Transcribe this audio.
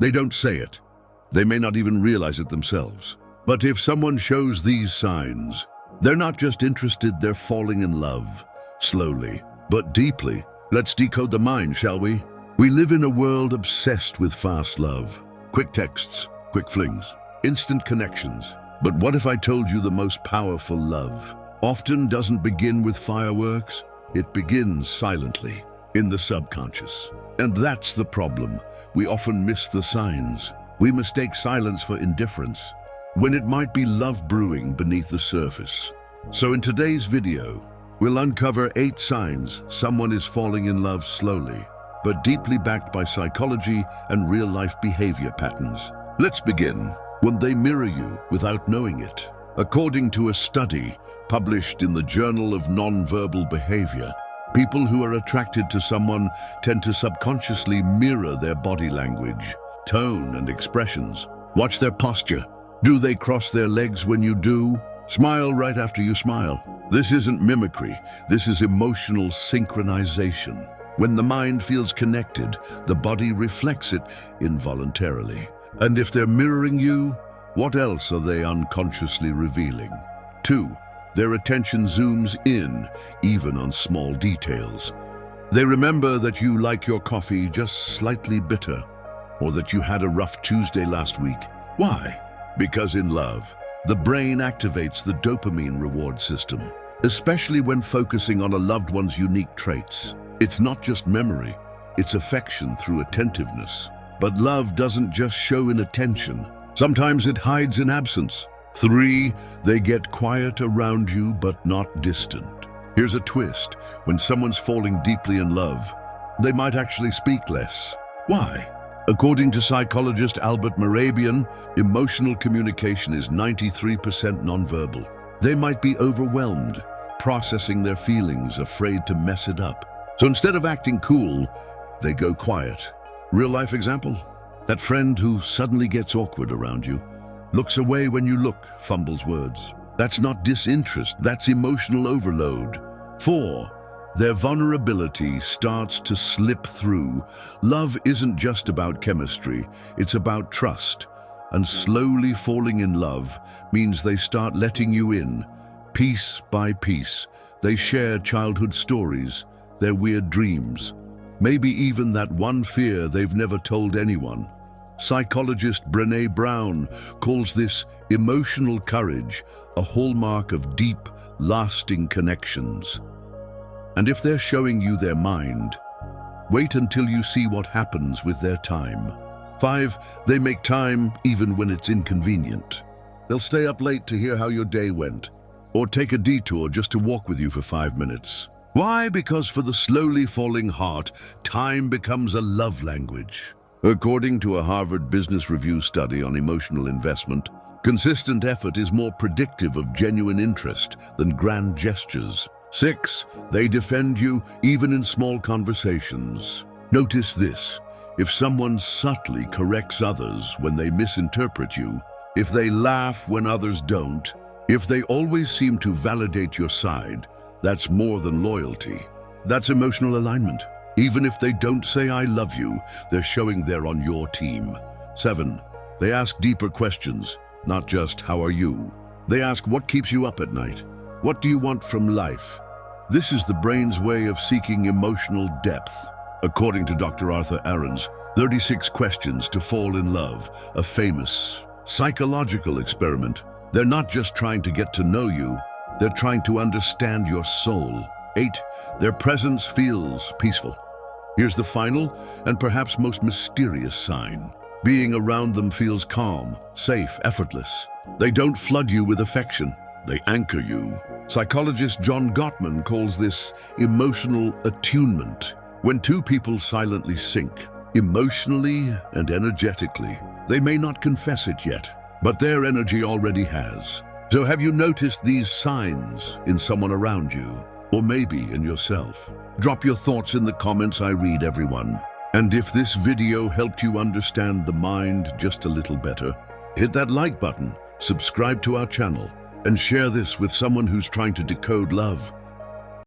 They don't say it. They may not even realize it themselves. But if someone shows these signs, they're not just interested, they're falling in love. Slowly, but deeply. Let's decode the mind, shall we? We live in a world obsessed with fast love. Quick texts, quick flings, instant connections. But what if I told you the most powerful love often doesn't begin with fireworks? It begins silently, in the subconscious. And that's the problem. We often miss the signs. We mistake silence for indifference, when it might be love brewing beneath the surface. So in today's video, we'll uncover 8 signs someone is falling in love slowly, but deeply backed by psychology and real-life behavior patterns. Let's begin. When they mirror you without knowing it. According to a study published in the Journal of Nonverbal Behavior, people who are attracted to someone tend to subconsciously mirror their body language, tone, and expressions. Watch their posture. Do they cross their legs when you do? Smile right after you smile. This isn't mimicry. This is emotional synchronization. When the mind feels connected, the body reflects it involuntarily. And if they're mirroring you, what else are they unconsciously revealing? 2, their attention zooms in, even on small details. They remember that you like your coffee just slightly bitter, or that you had a rough Tuesday last week. Why? Because in love, the brain activates the dopamine reward system, especially when focusing on a loved one's unique traits. It's not just memory, it's affection through attentiveness. But love doesn't just show in attention. Sometimes it hides in absence. 3, they get quiet around you but not distant. Here's a twist. When someone's falling deeply in love, they might actually speak less. Why? According to psychologist Albert Mehrabian, emotional communication is 93% nonverbal. They might be overwhelmed, processing their feelings, afraid to mess it up. So instead of acting cool, they go quiet. Real-life example? That friend who suddenly gets awkward around you, looks away when you look, fumbles words. That's not disinterest, that's emotional overload. 4, their vulnerability starts to slip through. Love isn't just about chemistry, it's about trust. And slowly falling in love means they start letting you in, piece by piece. They share childhood stories, their weird dreams, maybe even that one fear they've never told anyone. Psychologist Brené Brown calls this emotional courage, a hallmark of deep, lasting connections. And if they're showing you their mind, wait until you see what happens with their time. 5, they make time even when it's inconvenient. They'll stay up late to hear how your day went, or take a detour just to walk with you for 5 minutes. Why? Because for the slowly falling heart, time becomes a love language. According to a Harvard Business Review study on emotional investment, consistent effort is more predictive of genuine interest than grand gestures. 6, they defend you even in small conversations. Notice this. If someone subtly corrects others when they misinterpret you, if they laugh when others don't, if they always seem to validate your side, that's more than loyalty. That's emotional alignment. Even if they don't say I love you, they're showing they're on your team. 7, they ask deeper questions, not just how are you. They ask what keeps you up at night? What do you want from life? This is the brain's way of seeking emotional depth. According to Dr. Arthur Aron's 36 Questions to Fall in Love, a famous psychological experiment, they're not just trying to get to know you, they're trying to understand your soul. 8, their presence feels peaceful. Here's the final and perhaps most mysterious sign. Being around them feels calm, safe, effortless. They don't flood you with affection, they anchor you. Psychologist John Gottman calls this emotional attunement. When two people silently sync, emotionally and energetically, they may not confess it yet, but their energy already has. So have you noticed these signs in someone around you? Or maybe in yourself? Drop your thoughts in the comments, I read everyone. And if this video helped you understand the mind just a little better, hit that like button, subscribe to our channel, and share this with someone who's trying to decode love.